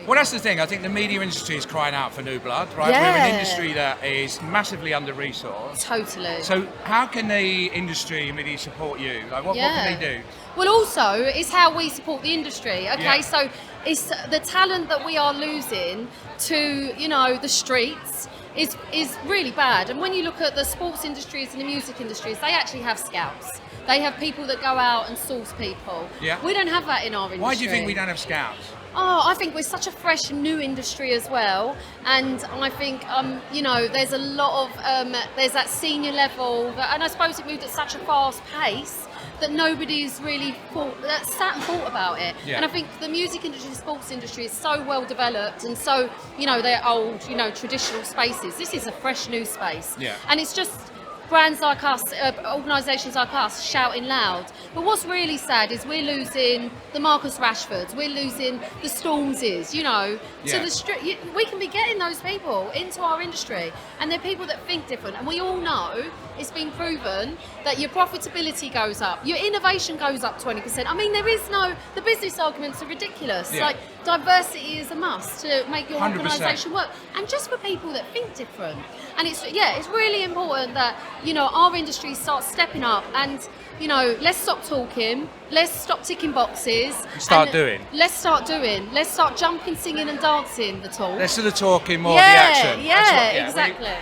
Well, that's the thing. I think the media industry is crying out for new blood, right? Yeah. We're an industry that is massively under-resourced. Totally. So how can the industry really support you? Like, what can they do? Well, also, it's how we support the industry, okay? Yeah. So it's the talent that we are losing to, the streets is really bad. And when you look at the sports industries and the music industries, they actually have scouts. They have people that go out and source people. Yeah. We don't have that in our industry. Why do you think we don't have scouts? Oh, I think we're such a fresh new industry as well, and I think there's a lot of there's that senior level, and I suppose it moved at such a fast pace that nobody's really sat and thought about it. Yeah. And I think the music industry, the sports industry is so well developed, and so they're old, traditional spaces. This is a fresh new space, Yeah. and it's just brands like us, organisations like us shouting loud. But what's really sad is we're losing the Marcus Rashfords, we're losing the Stormses, to the street. We can be getting those people into our industry, and they're people that think different. And we all know it's been proven that your profitability goes up, your innovation goes up 20%. I mean, the business arguments are ridiculous. Yeah. Like, diversity is a must to make your 100%. organisation work, and just for people that think different. And it's really important that our industry starts stepping up, and let's stop talking, let's stop ticking boxes, Start doing. Let's start jumping, singing and dancing the talk. Less of the talking, more yeah, of the action. Yeah, That's what- exactly.